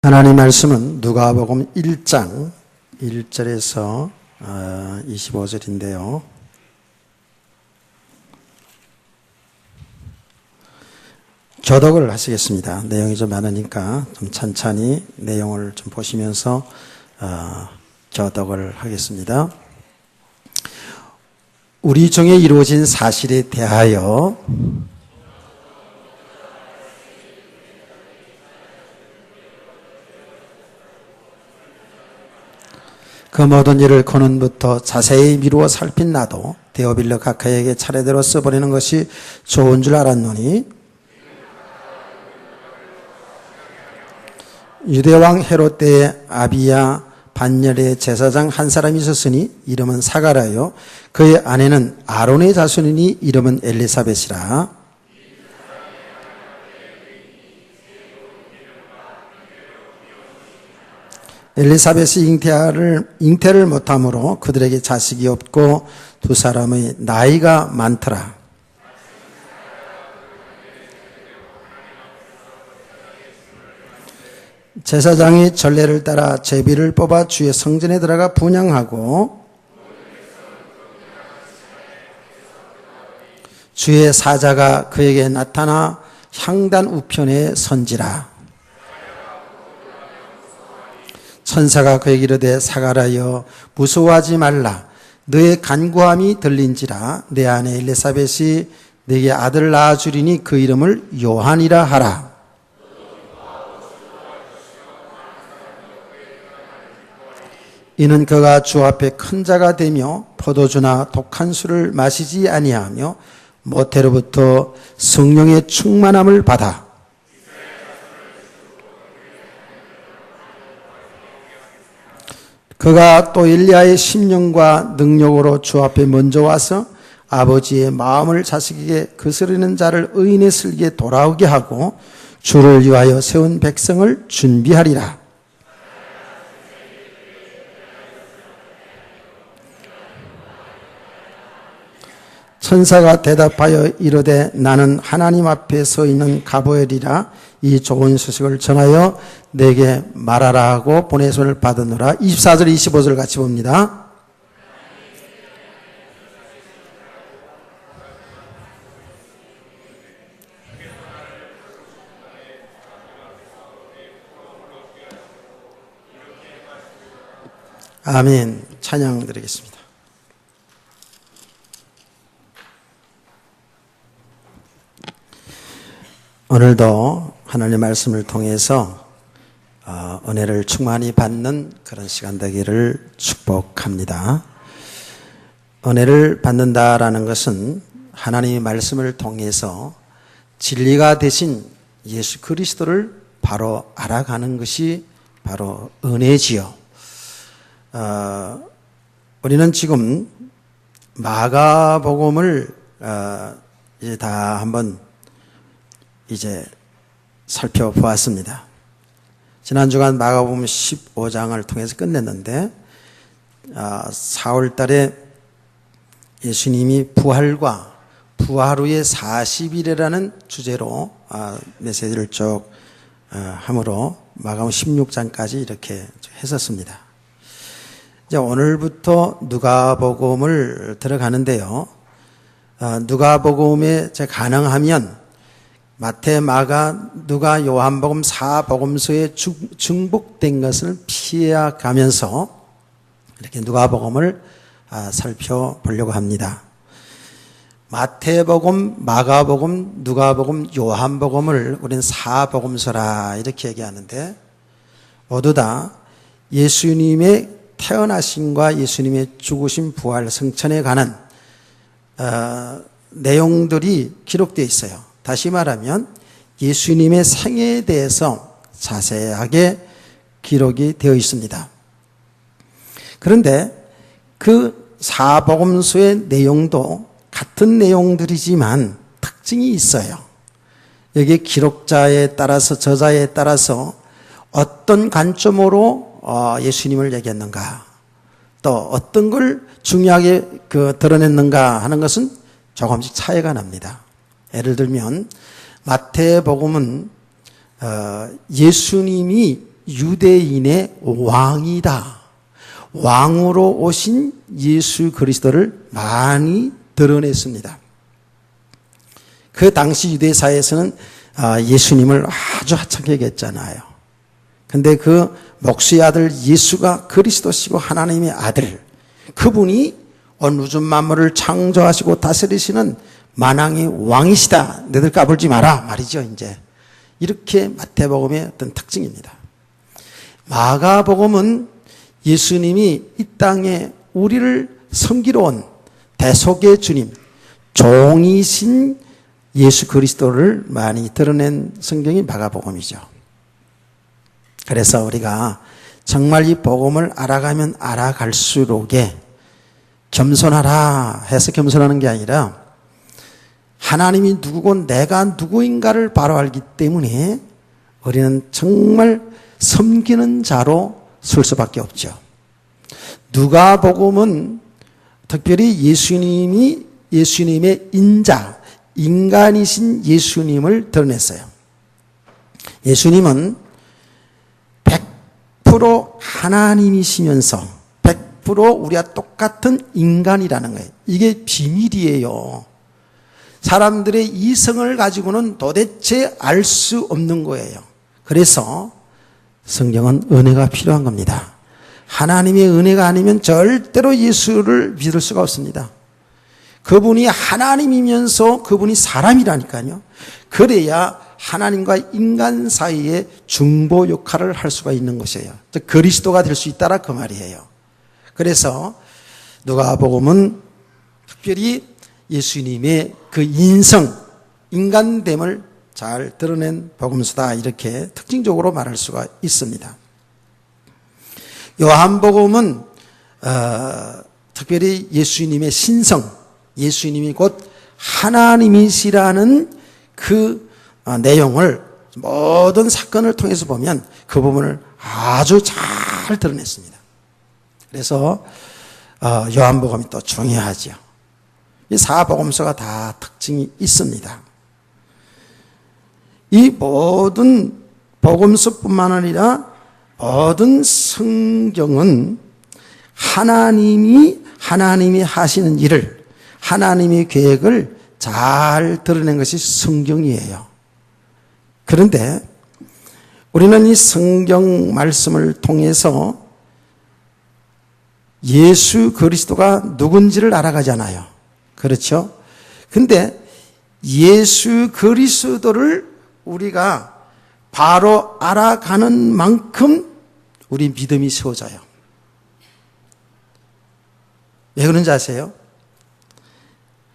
하나님 말씀은 누가복음 1장 1절에서 25절인데요. 교독을 하시겠습니다. 내용이 좀 많으니까 좀 천천히 내용을 좀 보시면서 교독을 하겠습니다. 우리 중에 이루어진 사실에 대하여 그 모든 일을 근원부터 자세히 미루어 살핀 나도 데오빌로 각하에게 차례대로 써버리는 것이 좋은 줄 알았노니 유대왕 헤롯 때에 아비야 반열의 제사장 한 사람이 있었으니 이름은 사가라요 그의 아내는 아론의 자손이니 이름은 엘리사벳이라. 엘리사벳이 잉태를 못하므로 그들에게 자식이 없고 두 사람의 나이가 많더라. 제사장이 전례를 따라 제비를 뽑아 주의 성전에 들어가 분향하고 주의 사자가 그에게 나타나 향단 우편에 선지라. 천사가 그에게 이르되 사가라여 무서워하지 말라. 너의 간구함이 들린지라. 내 아내 엘리사벳이 네게 아들을 낳아주리니 그 이름을 요한이라 하라. 이는 그가 주 앞에 큰 자가 되며 포도주나 독한 술을 마시지 아니하며 모태로부터 성령의 충만함을 받아 그가 또 엘리야의 심령과 능력으로 주 앞에 먼저 와서 아버지의 마음을 자식에게 거스르는 자를 의인의 슬기에 돌아오게 하고 주를 위하여 세운 백성을 준비하리라. 천사가 대답하여 이르되 나는 하나님 앞에 서 있는 가브리엘이라. 이 좋은 소식을 전하여 내게 말하라 하고 보내소를 받으노라. 24절 25절 같이 봅니다. 아멘. 찬양 드리겠습니다. 오늘도 하나님의 말씀을 통해서 은혜를 충만히 받는 그런 시간 되기를 축복합니다. 은혜를 받는다라는 것은 하나님의 말씀을 통해서 진리가 되신 예수 그리스도를 바로 알아가는 것이 바로 은혜지요. 우리는 지금 마가복음을 이제 다 한번 살펴보았습니다. 지난 주간 마가복음 15장을 통해서 끝냈는데 4월 달에 예수님이 부활과 부활 후의 40일이라는 주제로 메시지를 쭉 함으로 마가복음 16장까지 이렇게 했었습니다. 이제 오늘부터 누가복음을 들어가는데요. 누가복음에 가능하면 마태, 마가, 누가, 요한복음 4복음서에 중복된 것을 피해가면서 이렇게 누가복음을 살펴보려고 합니다. 마태복음, 마가복음, 누가복음, 요한복음을 우리는 4복음서라 이렇게 얘기하는데 모두 다 예수님의 태어나심과 예수님의 죽으심, 부활, 성천에 관한 내용들이 기록되어 있어요. 다시 말하면 예수님의 생애에 대해서 자세하게 기록이 되어 있습니다. 그런데 그 사복음서의 내용도 같은 내용들이지만 특징이 있어요. 여기 기록자에 따라서 저자에 따라서 어떤 관점으로 예수님을 얘기했는가 또 어떤 걸 중요하게 드러냈는가 하는 것은 조금씩 차이가 납니다. 예를 들면 마태복음은 예수님이 유대인의 왕이다. 왕으로 오신 예수 그리스도를 많이 드러냈습니다. 그 당시 유대 사회에서는 예수님을 아주 하찮게 여겼잖아요. 근데 그 목수의 아들 예수가 그리스도시고 하나님의 아들, 그분이 온 우주 만물을 창조하시고 다스리시는 만왕의 왕이시다. 너희들 까불지 마라 말이죠. 이제 이렇게 마태복음의 어떤 특징입니다. 마가복음은 예수님이 이 땅에 우리를 섬기러 온 대속의 주님, 종이신 예수 그리스도를 많이 드러낸 성경이 마가복음이죠. 그래서 우리가 정말 이 복음을 알아가면 알아갈수록에 겸손하라 해서 겸손하는 게 아니라 하나님이 누구고 내가 누구인가를 바로 알기 때문에 우리는 정말 섬기는 자로 설 수밖에 없죠. 누가복음은 특별히 예수님의 인자, 인간이신 예수님을 드러냈어요. 예수님은 100% 하나님이시면서 100% 우리와 똑같은 인간이라는 거예요. 이게 비밀이에요. 사람들의 이성을 가지고는 도대체 알 수 없는 거예요. 그래서 성경은 은혜가 필요한 겁니다. 하나님의 은혜가 아니면 절대로 예수를 믿을 수가 없습니다. 그분이 하나님이면서 그분이 사람이라니까요. 그래야 하나님과 인간 사이에 중보 역할을 할 수가 있는 것이에요. 즉 그리스도가 될 수 있다라 그 말이에요. 그래서 누가복음은 특별히 예수님의 그 인성, 인간됨을 잘 드러낸 복음서다 이렇게 특징적으로 말할 수가 있습니다. 요한복음은 특별히 예수님의 신성, 예수님이 곧 하나님이시라는 그 내용을 모든 사건을 통해서 보면 그 부분을 아주 잘 드러냈습니다. 그래서 요한복음이 또 중요하죠. 이 사복음서가 다 특징이 있습니다. 이 모든 복음서뿐만 아니라 모든 성경은 하나님이 하시는 일을, 하나님의 계획을 잘 드러낸 것이 성경이에요. 그런데 우리는 이 성경 말씀을 통해서 예수 그리스도가 누군지를 알아가잖아요. 그렇죠? 근데 예수 그리스도를 우리가 바로 알아가는 만큼 우리 믿음이 세워져요. 왜 그런지 아세요?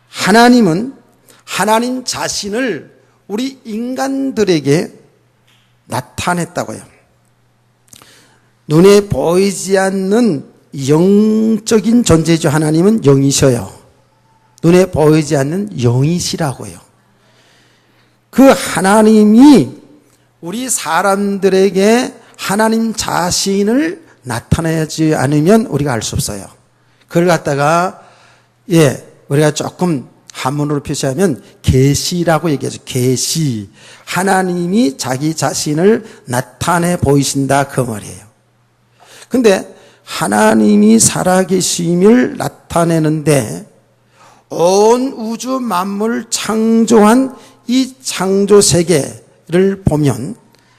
하나님은 하나님 자신을 우리 인간들에게 나타냈다고요. 눈에 보이지 않는 영적인 존재죠. 하나님은 영이셔요. 눈에 보이지 않는 영이시라고요. 그 하나님이 우리 사람들에게 하나님 자신을 나타내지 않으면 우리가 알 수 없어요. 그걸 갖다가 우리가 조금 한문으로 표시하면 계시라고 얘기하죠. 계시. 하나님이 자기 자신을 나타내 보이신다 그 말이에요. 근데 하나님이 살아계심을 나타내는데 온 우주 만물을 창조한 이 창조 세계를 보면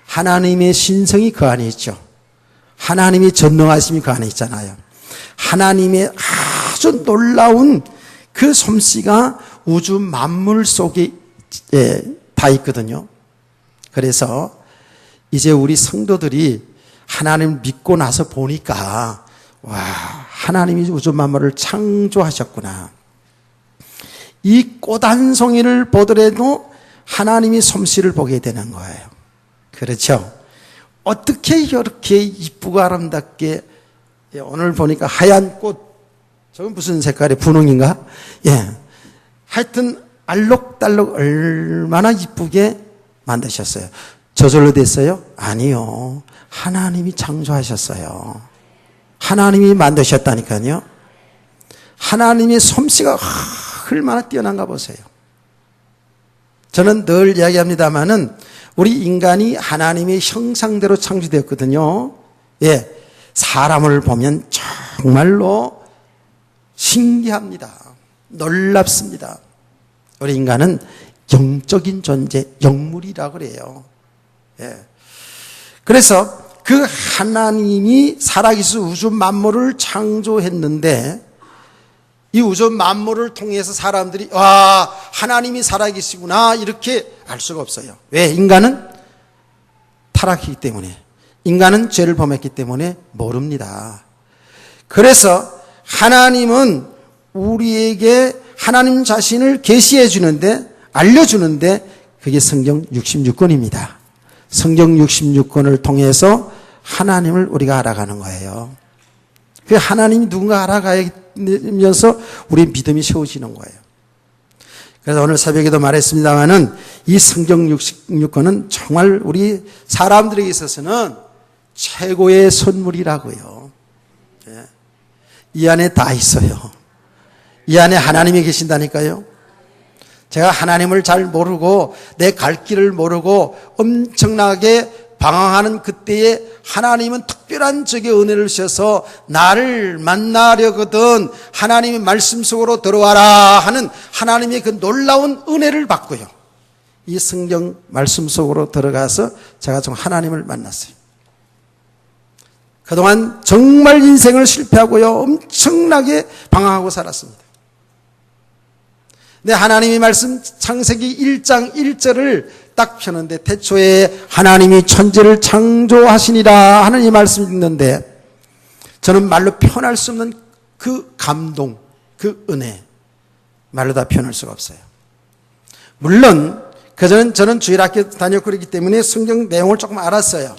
하나님의 신성이 그 안에 있죠. 하나님의 전능하심이 그 안에 있잖아요. 하나님의 아주 놀라운 그 솜씨가 우주 만물 속에 다 있거든요. 그래서 이제 우리 성도들이 하나님을 믿고 나서 보니까 와, 하나님이 우주 만물을 창조하셨구나. 이 꽃 한 송이를 보더라도 하나님의 솜씨를 보게 되는 거예요. 그렇죠? 어떻게 이렇게 이쁘고 아름답게 오늘 보니까 하얀 꽃, 저건 무슨 색깔의 분홍인가? 하여튼 알록달록 얼마나 이쁘게 만드셨어요. 저절로 됐어요? 아니요. 하나님이 창조하셨어요. 하나님이 만드셨다니까요. 하나님의 솜씨가 얼마나 뛰어난가 보세요. 저는 늘 이야기합니다마는 우리 인간이 하나님의 형상대로 창조되었거든요. 예, 사람을 보면 정말로 신기합니다. 놀랍습니다. 우리 인간은 영적인 존재, 영물이라고 그래요. 예. 그래서 그 하나님이 살아계신 우주 만물을 창조했는데 이 우주 만물을 통해서 사람들이 와, 하나님이 살아계시구나 이렇게 알 수가 없어요. 왜? 인간은 타락했기 때문에, 인간은 죄를 범했기 때문에 모릅니다. 그래서 하나님은 우리에게 하나님 자신을 계시해 주는데, 알려주는데 그게 성경 66권입니다. 성경 66권을 통해서 하나님을 우리가 알아가는 거예요. 그 하나님이 누군가 알아가면서 우리 믿음이 세워지는 거예요. 그래서 오늘 새벽에도 말했습니다마는 이 성경 66권은 정말 우리 사람들에게 있어서는 최고의 선물이라고요. 이 안에 다 있어요. 이 안에 하나님이 계신다니까요. 제가 하나님을 잘 모르고 내 갈 길을 모르고 엄청나게 방황하는 그때에 하나님은 특별한 적의 은혜를 주셔서 나를 만나려거든 하나님의 말씀 속으로 들어와라 하는 하나님의 그 놀라운 은혜를 받고요. 이 성경 말씀 속으로 들어가서 제가 좀 하나님을 만났어요. 그동안 정말 인생을 실패하고요. 엄청나게 방황하고 살았습니다. 근데 하나님의 말씀 창세기 1장 1절을 딱 펴는데 태초에 하나님이 천지를 창조하시니라 하는 이 말씀이 있는데 저는 말로 표현할 수 없는 그 감동, 그 은혜 말로 다 표현할 수가 없어요. 물론 그전엔 저는 주일학교 다녔고 그랬기 때문에 성경 내용을 조금 알았어요.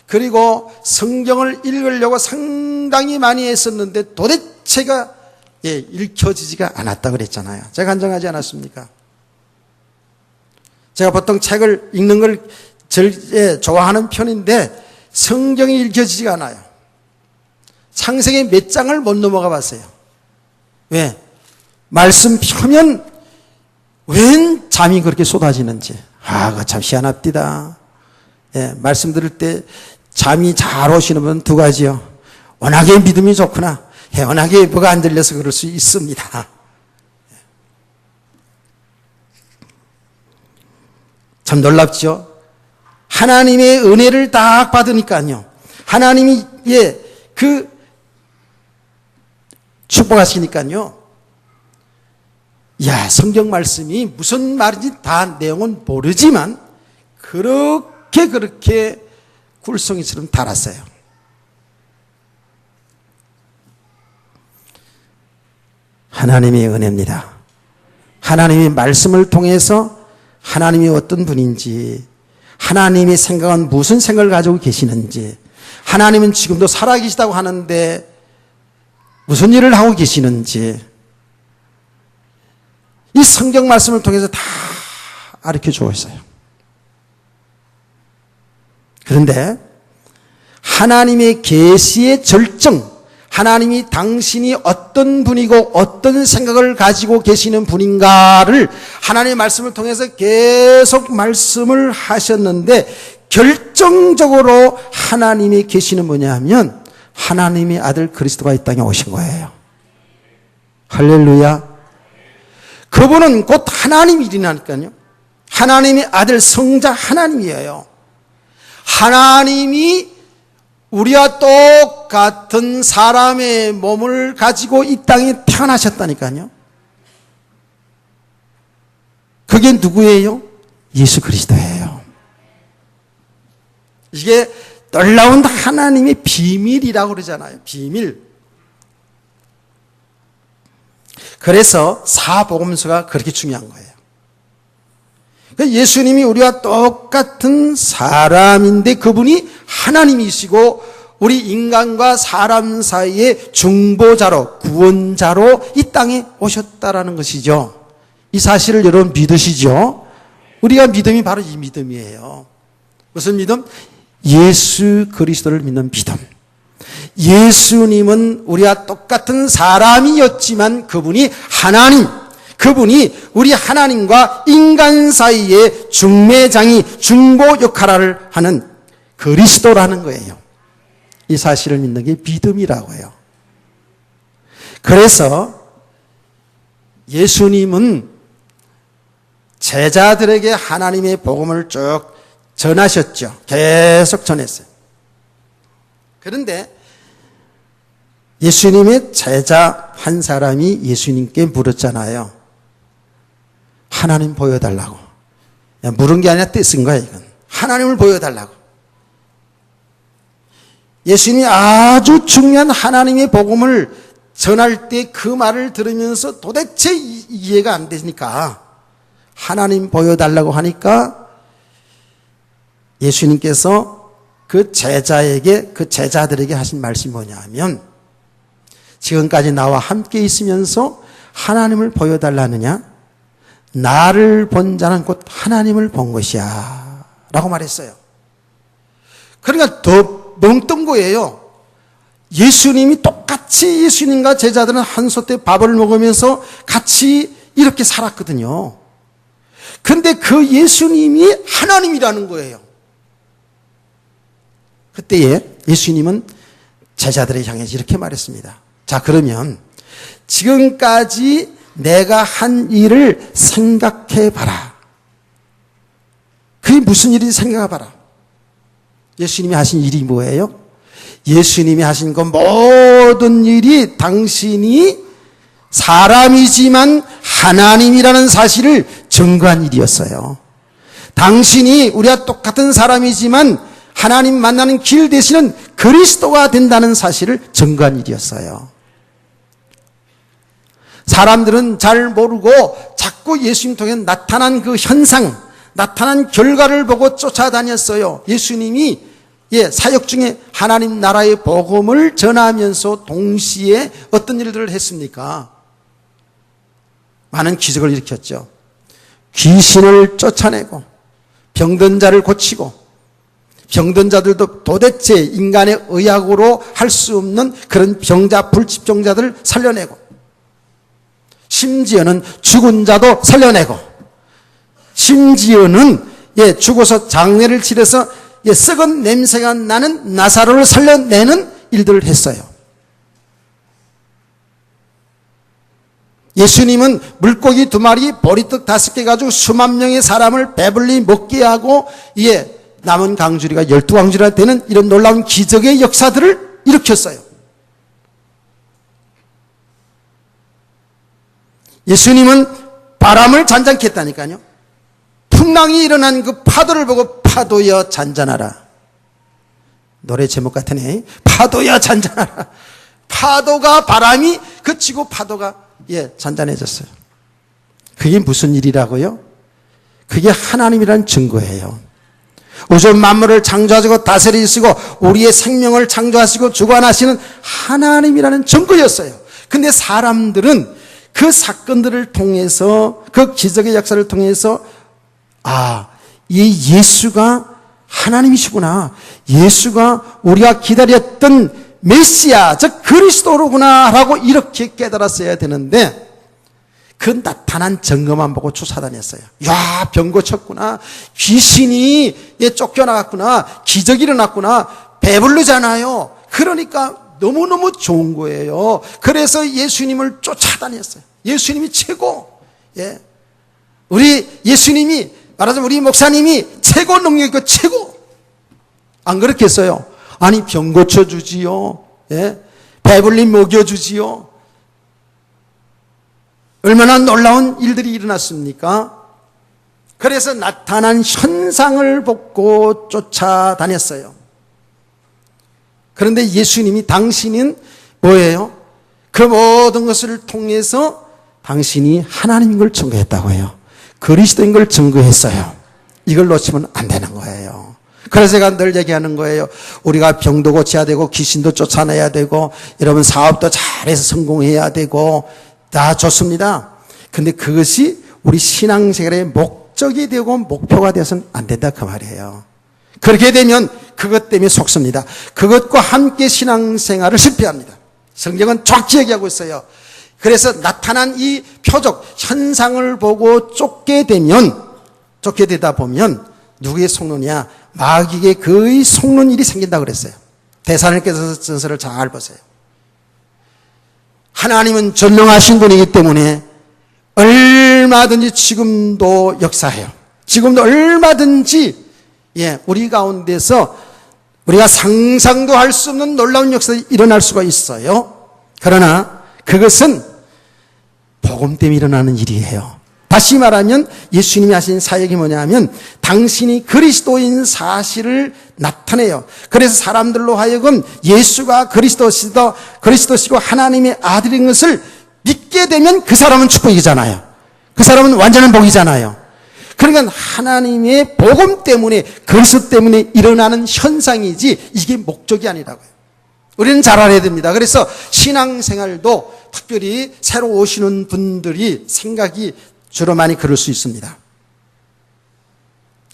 그리고 성경을 읽으려고 상당히 많이 했었는데 도대체가 읽혀지지가 않았다고 그랬잖아요. 제가 간증하지 않았습니까? 제가 보통 책을 읽는 걸 제일 좋아하는 편인데 성경이 읽혀지지가 않아요. 창세기 몇 장을 못 넘어가 봤어요. 왜? 말씀 펴면 웬 잠이 그렇게 쏟아지는지. 그거 참 희한합디다. 말씀 들을 때 잠이 잘 오시는 분은 두 가지요. 워낙에 믿음이 좋구나. 워낙에 뭐가 안 들려서 그럴 수 있습니다. 참 놀랍죠? 하나님의 은혜를 딱 받으니까요. 하나님이 그 축복하시니까요. 성경 말씀이 무슨 말인지 다 내용은 모르지만 그렇게 굴성이처럼 달았어요. 하나님의 은혜입니다. 하나님의 말씀을 통해서 하나님이 어떤 분인지, 하나님의 생각은 무슨 생각을 가지고 계시는지, 하나님은 지금도 살아계시다고 하는데 무슨 일을 하고 계시는지 이 성경 말씀을 통해서 다 가르쳐 주고 있어요. 그런데 하나님의 계시의 절정, 하나님이 당신이 어떤 분이고 어떤 생각을 가지고 계시는 분인가를 하나님의 말씀을 통해서 계속 말씀을 하셨는데 결정적으로 하나님이 계시는 뭐냐면 하나님의 아들 그리스도가 이 땅에 오신 거예요. 할렐루야. 그분은 곧 하나님이라니까요. 하나님의 아들 성자 하나님이에요. 하나님이 우리와 똑같은 사람의 몸을 가지고 이 땅에 태어나셨다니까요. 그게 누구예요? 예수 그리스도예요. 이게 놀라운 하나님의 비밀이라고 그러잖아요. 비밀. 그래서 사복음서가 그렇게 중요한 거예요. 예수님이 우리와 똑같은 사람인데 그분이 하나님이시고 우리 인간과 사람 사이의 중보자로, 구원자로 이 땅에 오셨다라는 것이죠. 이 사실을 여러분 믿으시죠? 우리가 믿음이 바로 이 믿음이에요. 무슨 믿음? 예수 그리스도를 믿는 믿음. 예수님은 우리와 똑같은 사람이었지만 그분이 하나님, 그분이 우리 하나님과 인간 사이의 중매장이 중보 역할을 하는 그리스도라는 거예요. 이 사실을 믿는 게 믿음이라고 해요. 그래서 예수님은 제자들에게 하나님의 복음을 쭉 전하셨죠. 계속 전했어요. 그런데 예수님의 제자 한 사람이 예수님께 물었잖아요. 하나님 보여달라고. 물은 게 아니라 떼쓴 거야, 이건. 하나님을 보여달라고. 예수님이 아주 중요한 하나님의 복음을 전할 때 그 말을 들으면서 도대체 이해가 안 되니까 하나님 보여달라고 하니까 예수님께서 그 제자들에게 하신 말씀이 뭐냐 하면, 지금까지 나와 함께 있으면서 하나님을 보여달라느냐? 나를 본 자는 곧 하나님을 본 것이야 라고 말했어요. 그러니까 더 멍뜬 거예요. 예수님이 똑같이 예수님과 제자들은 한솥에 밥을 먹으면서 같이 이렇게 살았거든요. 근데 그 예수님이 하나님이라는 거예요. 그때에 예수님은 제자들을 향해서 이렇게 말했습니다. 자, 그러면 지금까지 내가 한 일을 생각해 봐라. 그게 무슨 일인지 생각해 봐라. 예수님이 하신 일이 뭐예요? 예수님이 하신 그 모든 일이 당신이 사람이지만 하나님이라는 사실을 증거한 일이었어요. 당신이 우리와 똑같은 사람이지만 하나님 만나는 길 되시는 그리스도가 된다는 사실을 증거한 일이었어요. 사람들은 잘 모르고 자꾸 예수님 통해 나타난 그 현상, 나타난 결과를 보고 쫓아다녔어요. 예수님이 사역 중에 하나님 나라의 복음을 전하면서 동시에 어떤 일들을 했습니까? 많은 기적을 일으켰죠. 귀신을 쫓아내고 병든 자를 고치고, 병든 자들도 도대체 인간의 의학으로 할 수 없는 그런 병자, 불치병자들을 살려내고, 심지어는 죽은 자도 살려내고, 심지어는 죽어서 장례를 치러서 썩은 냄새가 나는 나사로를 살려내는 일들을 했어요. 예수님은 물고기 2마리, 보리떡 5개 가지고 수만 명의 사람을 배불리 먹게 하고, 남은 강주리가 12강주리가 되는 이런 놀라운 기적의 역사들을 일으켰어요. 예수님은 바람을 잔잔케 했다니까요. 풍랑이 일어난 그 파도를 보고 파도여 잔잔하라. 노래 제목 같으네. 파도여 잔잔하라. 파도가, 바람이 그치고 파도가 잔잔해졌어요. 그게 무슨 일이라고요? 그게 하나님이라는 증거예요. 우주 만물을 창조하시고 다스리시고 우리의 생명을 창조하시고 주관하시는 하나님이라는 증거였어요. 근데 사람들은 그 사건들을 통해서, 그 기적의 역사를 통해서, 이 예수가 하나님이시구나, 예수가 우리가 기다렸던 메시아, 즉 그리스도로구나 라고 이렇게 깨달았어야 되는데, 그 나타난 증거만 보고 쫓아다녔어요. 야, 병 고쳤구나, 귀신이 쫓겨나갔구나, 기적이 일어났구나, 배부르잖아요. 그러니까 너무너무 좋은 거예요. 그래서 예수님을 쫓아다녔어요. 예수님이 최고. 우리 예수님이, 말하자면 우리 목사님이 최고 능력이고 최고. 안 그렇겠어요? 아니, 병 고쳐주지요. 배불림 먹여주지요. 얼마나 놀라운 일들이 일어났습니까? 그래서 나타난 현상을 보고 쫓아다녔어요. 그런데 예수님이, 당신은 뭐예요? 그 모든 것을 통해서 당신이 하나님인 걸 증거했다고 해요. 그리스도인 걸 증거했어요. 이걸 놓치면 안 되는 거예요. 그래서 제가 늘 얘기하는 거예요. 우리가 병도 고쳐야 되고 귀신도 쫓아내야 되고, 여러분 사업도 잘해서 성공해야 되고, 다 좋습니다. 근데 그것이 우리 신앙생활의 목적이 되고 목표가 되어서는 안 된다 그 말이에요. 그렇게 되면 그것 때문에 속습니다. 그것과 함께 신앙생활을 실패합니다. 성경은 정확히 얘기하고 있어요. 그래서 나타난 이 표적, 현상을 보고 쫓게 되다 보면 누구의 속론이야? 마귀의 그의 속론 일이 생긴다고 그랬어요. 대사님께서 전설을 잘 보세요. 하나님은 전능하신 분이기 때문에 얼마든지 지금도 역사해요. 지금도 얼마든지 우리 가운데서 우리가 상상도 할 수 없는 놀라운 역사가 일어날 수가 있어요. 그러나 그것은 복음 때문에 일어나는 일이에요. 다시 말하면 예수님이 하신 사역이 뭐냐면 당신이 그리스도인 사실을 나타내요. 그래서 사람들로 하여금 예수가 그리스도시고 하나님의 아들인 것을 믿게 되면 그 사람은 축복이잖아요. 그 사람은 완전한 복이잖아요. 그러니까 하나님의 복음 때문에, 그리스도 때문에 일어나는 현상이지 이게 목적이 아니라고요. 우리는 잘 알아야 됩니다. 그래서 신앙생활도 특별히 새로 오시는 분들이 생각이 주로 많이 그럴 수 있습니다.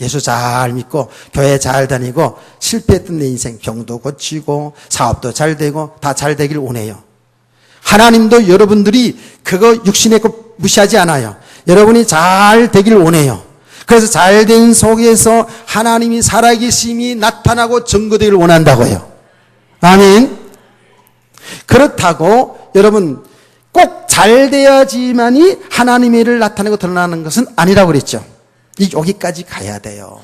예수 잘 믿고 교회 잘 다니고 실패했던 내 인생, 병도 고치고 사업도 잘 되고 다 잘 되길 원해요. 하나님도 여러분들이 그거 육신의 것 무시하지 않아요. 여러분이 잘 되길 원해요. 그래서 잘된 속에서 하나님이 살아계심이 나타나고 증거되기를 원한다고요. 아멘. 그렇다고 여러분 꼭 잘돼야지만이 하나님의 일을 나타내고 드러나는 것은 아니라고 그랬죠. 여기까지 가야 돼요.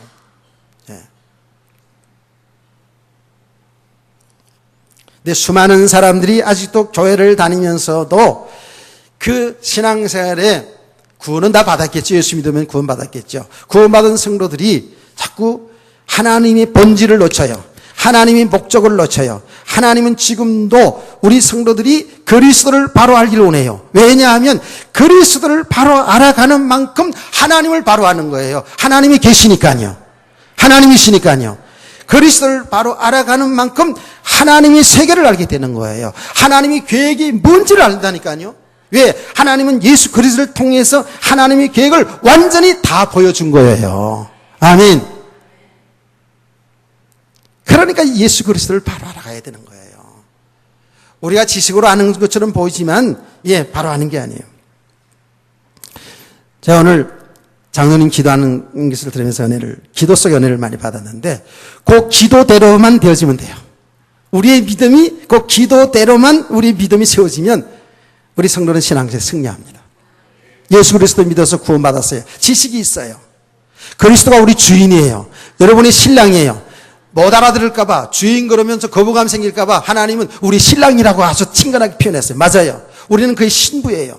근데 수많은 사람들이 아직도 교회를 다니면서도 그 신앙생활에 구원은 다 받았겠죠. 예수 믿으면 구원 받았겠죠. 구원받은 성도들이 자꾸 하나님의 본질을 놓쳐요. 하나님의 목적을 놓쳐요. 하나님은 지금도 우리 성도들이 그리스도를 바로 알기를 원해요. 왜냐하면 그리스도를 바로 알아가는 만큼 하나님을 바로 아는 거예요. 하나님이 계시니까요. 하나님이시니까요. 그리스도를 바로 알아가는 만큼 하나님의 세계를 알게 되는 거예요. 하나님의 계획이 뭔지를 안다니까요. 왜? 하나님은 예수 그리스도를 통해서 하나님의 계획을 완전히 다 보여준 거예요. 아멘. 그러니까 예수 그리스도를 바로 알아가야 되는 거예요. 우리가 지식으로 아는 것처럼 보이지만 바로 아는 게 아니에요. 제가 오늘 장로님 기도하는 것을 들으면서 기도 속의 은혜를 많이 받았는데 그 기도대로만 되어지면 돼요. 우리의 믿음이 그 기도대로만 우리 믿음이 세워지면 우리 성도는 신앙생활에 승리합니다. 예수 그리스도 믿어서 구원받았어요. 지식이 있어요. 그리스도가 우리 주인이에요. 여러분의 신랑이에요. 못 알아들을까봐 주인 그러면서 거부감 생길까봐 하나님은 우리 신랑이라고 아주 친근하게 표현했어요. 맞아요. 우리는 그의 신부예요.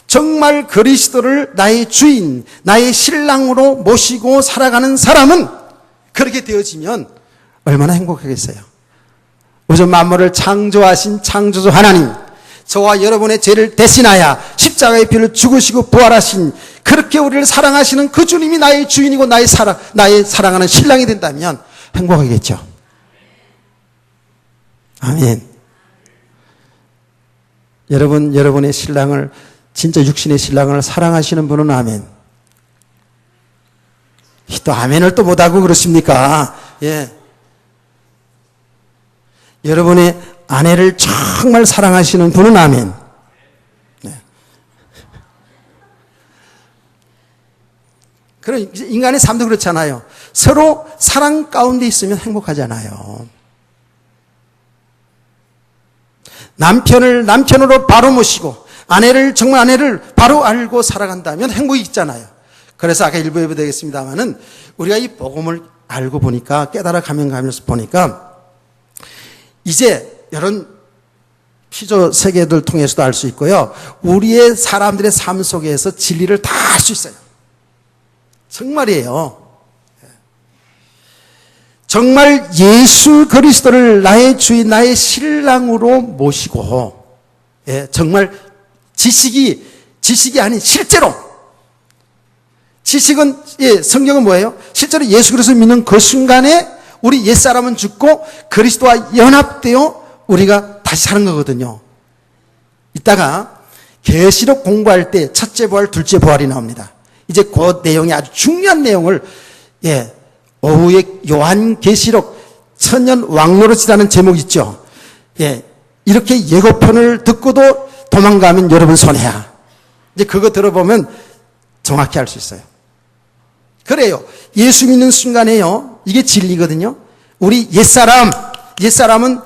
정말 그리스도를 나의 주인, 나의 신랑으로 모시고 살아가는 사람은 그렇게 되어지면 얼마나 행복하겠어요. 우선 만물을 창조하신 창조주 하나님, 저와 여러분의 죄를 대신하여 십자가의 피를 죽으시고 부활하신 그렇게 우리를 사랑하시는 그 주님이 나의 주인이고 나의 사랑하는 신랑이 된다면 행복하겠죠. 아멘. 여러분의 신랑을, 진짜 육신의 신랑을 사랑하시는 분은 아멘. 또 아멘을 또 못하고 그러십니까? 여러분의 아내를 정말 사랑하시는 분은 아멘. 그런 인간의 삶도 그렇잖아요. 서로 사랑 가운데 있으면 행복하잖아요. 남편을 남편으로 바로 모시고 정말 아내를 바로 알고 살아간다면 행복이 있잖아요. 그래서 아까 일부에 되겠습니다만은 우리가 이 복음을 알고 보니까 가면서 보니까 이제 이런 피조 세계들 통해서도 알 수 있고요. 우리의 사람들의 삶 속에서 진리를 다 알 수 있어요. 정말이에요. 정말 예수 그리스도를 나의 주인, 나의 신랑으로 모시고 정말 지식이 아닌 실제로 지식은 성경은 뭐예요? 실제로 예수 그리스도를 믿는 그 순간에 우리 옛사람은 죽고 그리스도와 연합되어 우리가 다시 사는 거거든요. 이따가 계시록 공부할 때 첫째 부활, 둘째 부활이 나옵니다. 이제 그 내용이 아주 중요한 내용을 오후에 요한계시록 천년 왕노릇이라는 제목이 있죠. 이렇게 예고편을 듣고도 도망가면 여러분 손해야. 이제 그거 들어보면 정확히 알 수 있어요. 그래요. 예수 믿는 순간에요. 이게 진리거든요. 우리 옛사람은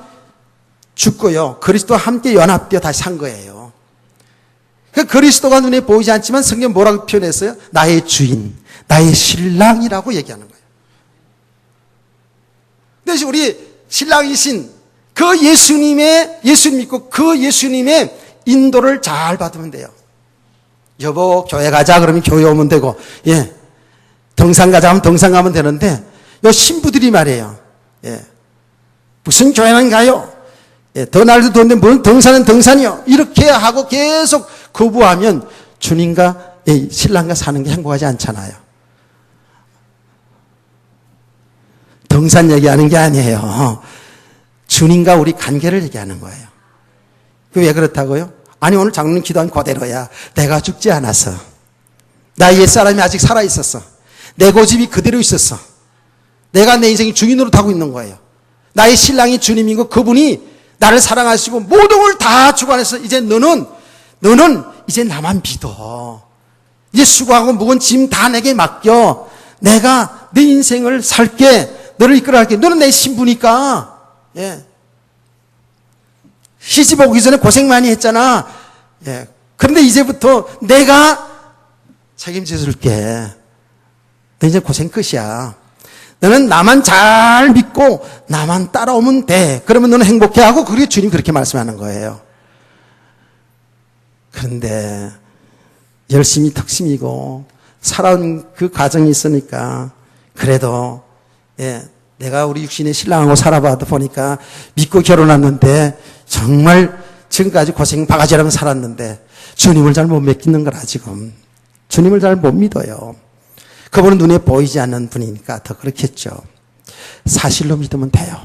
죽고요. 그리스도와 함께 연합되어 다시 산 거예요. 그 그리스도가 눈에 보이지 않지만 성경 뭐라고 표현했어요? 나의 주인, 나의 신랑이라고 얘기하는 거예요. 근데 우리 신랑이신 그 예수 믿고 그 예수님의 인도를 잘 받으면 돼요. 여보, 교회 가자 그러면 교회 오면 되고, 예. 등산 가자 하면 등산 가면 되는데, 요 신부들이 말이에요. 예. 무슨 교회는 가요? 예. 더 날도 더운데 뭔 등산은 등산이요. 이렇게 하고 계속 거부하면 주님과 예, 신랑과 사는 게 행복하지 않잖아요. 등산 얘기하는 게 아니에요. 주님과 우리 관계를 얘기하는 거예요. 왜 그렇다고요? 아니 오늘 장로님 기도한 그대로야. 내가 죽지 않았어. 나 옛사람이 아직 살아있었어. 내 고집이 그대로 있었어. 내가 내 인생의 주인으로 타고 있는 거예요. 나의 신랑이 주님이고 그분이 나를 사랑하시고 모든 걸 다 주관해서 이제 너는 이제 나만 믿어. 이제 수고하고 무거운 짐 다 내게 맡겨. 내가 내 인생을 살게. 너를 이끌어갈게. 너는 내 신부니까. 예. 시집 오기 전에 고생 많이 했잖아. 예. 그런데 이제부터 내가 책임져 줄게. 너 이제 고생 끝이야. 너는 나만 잘 믿고 나만 따라오면 돼. 그러면 너는 행복해하고 그게 주님 그렇게 말씀하는 거예요. 그런데 열심히 턱심이고 살아온 그 과정이 있으니까 그래도 예, 내가 우리 육신의 신랑하고 살아봐도 보니까 믿고 결혼했는데 정말 지금까지 고생 바가지라면 살았는데 주님을 잘 못 믿는 거라 지금. 주님을 잘 못 믿어요. 그분은 눈에 보이지 않는 분이니까 더 그렇겠죠. 사실로 믿으면 돼요.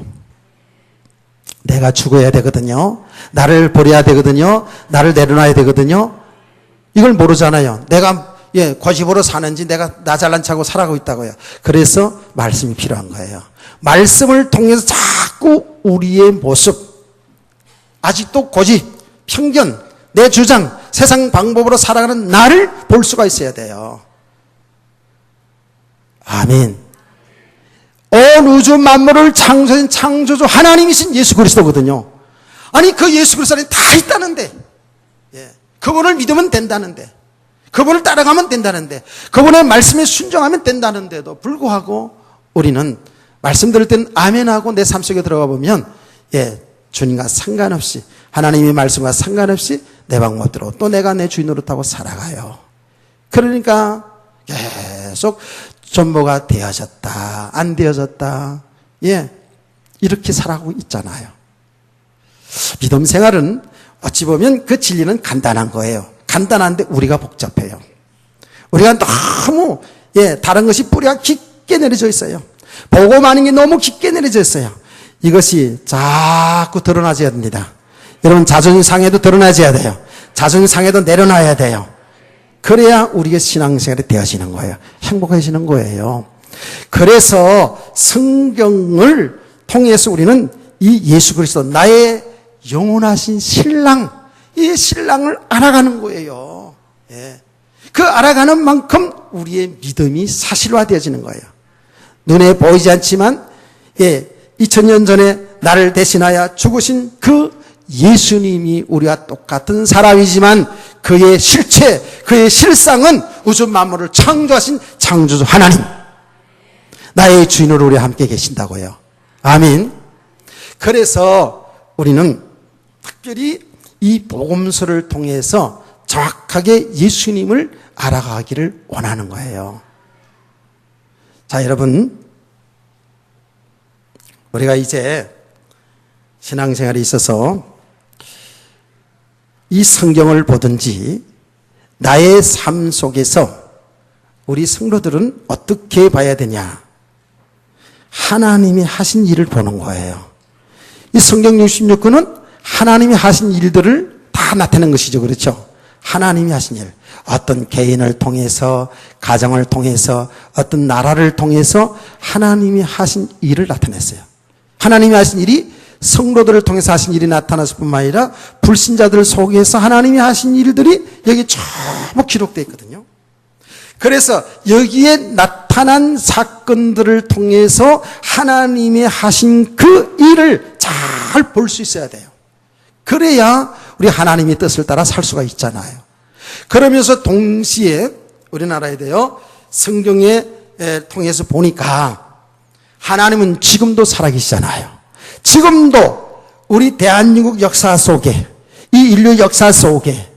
내가 죽어야 되거든요. 나를 버려야 되거든요. 나를 내려놔야 되거든요. 이걸 모르잖아요. 내가 고집으로 사는지 내가 나 잘난 척하고 살아가고 있다고요. 그래서 말씀이 필요한 거예요. 말씀을 통해서 자꾸 우리의 모습, 아직도 고집, 편견, 내 주장, 세상 방법으로 살아가는 나를 볼 수가 있어야 돼요. 아멘. 온 우주 만물을 창조한 창조주 하나님이신 예수 그리스도거든요. 아니 그 예수 그리스도 안에 다 있다는데, 그분을 믿으면 된다는데, 그분을 따라가면 된다는데, 그분의 말씀에 순종하면 된다는데도 불구하고 우리는 말씀 들을 때는 아멘하고 내 삶 속에 들어가 보면 주님과 상관없이, 하나님의 말씀과 상관없이 내 방 못 들어 또 내가 내 주인 노릇하고 살아가요. 그러니까 계속 전보가 되어졌다 안 되어졌다 이렇게 살아가고 있잖아요. 믿음 생활은 어찌 보면 그 진리는 간단한 거예요. 간단한데 우리가 복잡해요. 우리가 너무 다른 것이 뿌리가 깊게 내려져 있어요. 보고 마는 게 너무 깊게 내려져 있어요. 이것이 자꾸 드러나져야 됩니다. 여러분 자존심 상해도 드러나져야 돼요. 자존심 상해도 내려놔야 돼요. 그래야 우리가 신앙생활이 되어지는 거예요. 행복해지는 거예요. 그래서 성경을 통해서 우리는 이 예수 그리스도 나의 영원하신 신랑, 이 신랑을 알아가는 거예요. 그 알아가는 만큼 우리의 믿음이 사실화되어지는 거예요. 눈에 보이지 않지만 2000년 전에 나를 대신하여 죽으신 그 예수님이 우리와 똑같은 사람이지만 그의 실체, 그의 실상은 우주 만물을 창조하신 창조주 하나님, 나의 주인으로 우리와 함께 계신다고요. 아멘. 그래서 우리는 특별히 이 복음서를 통해서 정확하게 예수님을 알아가기를 원하는 거예요. 자, 여러분, 우리가 이제 신앙생활에 있어서 이 성경을 보든지 나의 삶 속에서 우리 성도들은 어떻게 봐야 되냐? 하나님이 하신 일을 보는 거예요. 이 성경 66권은 하나님이 하신 일들을 다 나타낸 것이죠. 그렇죠? 하나님이 하신 일. 어떤 개인을 통해서, 가정을 통해서, 어떤 나라를 통해서 하나님이 하신 일을 나타냈어요. 하나님이 하신 일이 성도들을 통해서 하신 일이 나타났을 뿐만 아니라 불신자들 속에서 하나님이 하신 일들이 여기 전부 기록되어 있거든요. 그래서 여기에 나타난 사건들을 통해서 하나님이 하신 그 일을 잘 볼 수 있어야 돼요. 그래야 우리 하나님의 뜻을 따라 살 수가 있잖아요. 그러면서 동시에 우리나라에도요, 성경에 통해서 보니까 하나님은 지금도 살아계시잖아요. 지금도 우리 대한민국 역사 속에, 이 인류 역사 속에,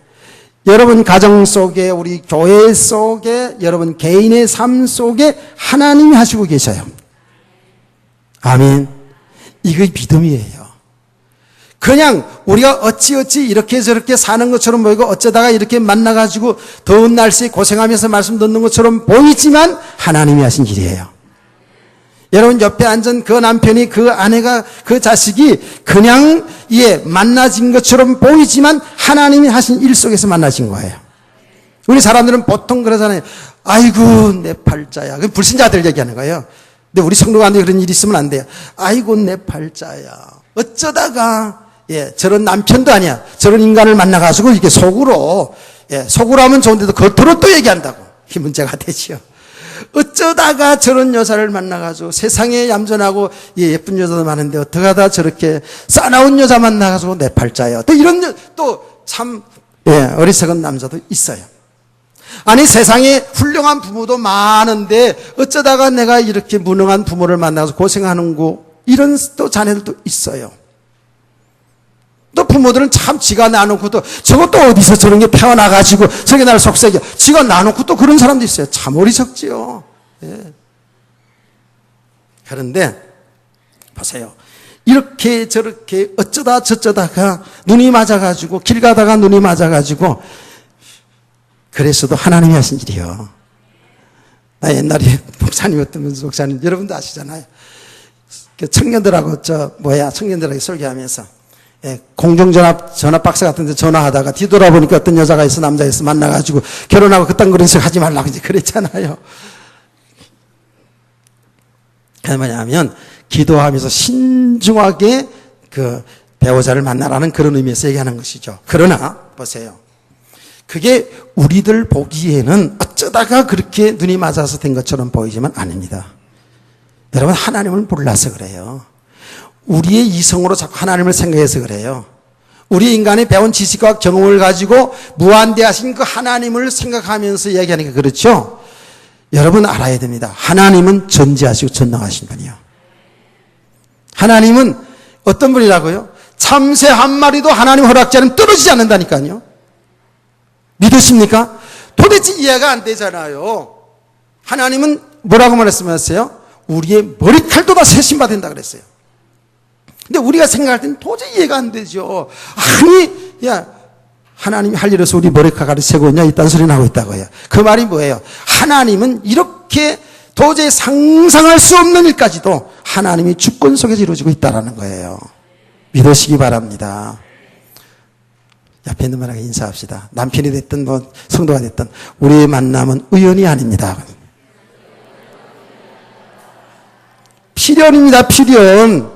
여러분 가정 속에, 우리 교회 속에, 여러분 개인의 삶 속에 하나님이 하시고 계셔요. 아멘. 이게 믿음이에요. 그냥 우리가 어찌어찌 이렇게 저렇게 사는 것처럼 보이고 어쩌다가 이렇게 만나가지고 더운 날씨에 고생하면서 말씀 듣는 것처럼 보이지만 하나님이 하신 일이에요. 여러분 옆에 앉은 그 남편이, 그 아내가, 그 자식이 그냥 만나진 것처럼 보이지만 하나님이 하신 일 속에서 만나진 거예요. 우리 사람들은 보통 그러잖아요. 아이고 내 팔자야. 그 불신자들 얘기하는 거예요. 근데 우리 성도가한테 그런 일이 있으면 안 돼요. 아이고 내 팔자야. 어쩌다가 저런 남편도 아니야. 저런 인간을 만나가지고 이렇게 속으로 하면 좋은데도 겉으로 또 얘기한다고. 이 문제가 되지요. 어쩌다가 저런 여자를 만나가지고 세상에 얌전하고 예쁜 여자도 많은데 어떡하다 저렇게 싸나운 여자 만나가지고 내 팔자야. 또 이런 또 참 어리석은 남자도 있어요. 아니 세상에 훌륭한 부모도 많은데 어쩌다가 내가 이렇게 무능한 부모를 만나서 고생하는 거, 이런 또 자녀들도 있어요. 또 부모들은 참 지가 나놓고 또 저것도 어디서 저런 게 태어나가지고 저게 날 속삭여. 지가 나놓고 또 그런 사람도 있어요. 참 어리석지요. 그런데 보세요. 이렇게 저렇게 어쩌다 저쩌다가 눈이 맞아가지고 길 가다가 눈이 맞아가지고 그래서도 하나님이 하신 일이요. 나 옛날에 목사님이었던 목사님 여러분도 아시잖아요. 청년들하고 청년들하고 설교하면서 공중전화 박스 같은 데 전화하다가 뒤돌아보니까 어떤 여자가 있어, 남자가 있어, 만나가지고 결혼하고 그딴 그런 식 하지 말라고 이제 그랬잖아요. 그게 뭐냐면 기도하면서 신중하게 그 배우자를 만나라는 그런 의미에서 얘기하는 것이죠. 그러나 보세요. 그게 우리들 보기에는 어쩌다가 그렇게 눈이 맞아서 된 것처럼 보이지만 아닙니다. 여러분 하나님을 몰라서 그래요. 우리의 이성으로 자꾸 하나님을 생각해서 그래요. 우리 인간의 배운 지식과 경험을 가지고 무한대하신 그 하나님을 생각하면서 얘기하니까 그렇죠. 여러분 알아야 됩니다. 하나님은 전지하시고 전능하신 분이요. 하나님은 어떤 분이라고요? 참새 한 마리도 하나님 허락지 않으면 떨어지지 않는다니까요. 믿으십니까? 도대체 이해가 안 되잖아요. 하나님은 뭐라고 말씀하셨어요? 우리의 머리칼도 다 세심받는다 그랬어요. 근데 우리가 생각할 때는 도저히 이해가 안 되죠. 아니, 하나님이 할 일에서 우리 머리카락을 세고 있냐? 이딴 소리 나고 있다고요. 그 말이 뭐예요? 하나님은 이렇게 도저히 상상할 수 없는 일까지도 하나님이 주권 속에서 이루어지고 있다는 거예요. 믿으시기 바랍니다. 옆에 있는 분에게 인사합시다. 남편이 됐든 성도가 됐든 우리의 만남은 우연이 아닙니다. 필연입니다. 필연.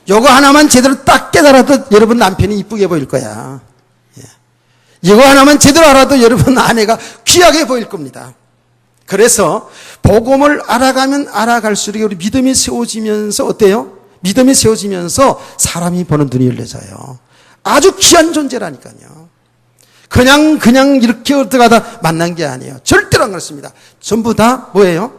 요거 하나만 제대로 딱 깨달아도 여러분 남편이 이쁘게 보일 거야. 이거 하나만 제대로 알아도 여러분 아내가 귀하게 보일 겁니다. 그래서 복음을 알아가면 알아갈수록 우리 믿음이 세워지면서 어때요? 믿음이 세워지면서 사람이 보는 눈이 열려져요. 아주 귀한 존재라니까요. 그냥 이렇게 어떡하다 만난 게 아니에요. 절대로 안 그렇습니다. 전부 다 뭐예요?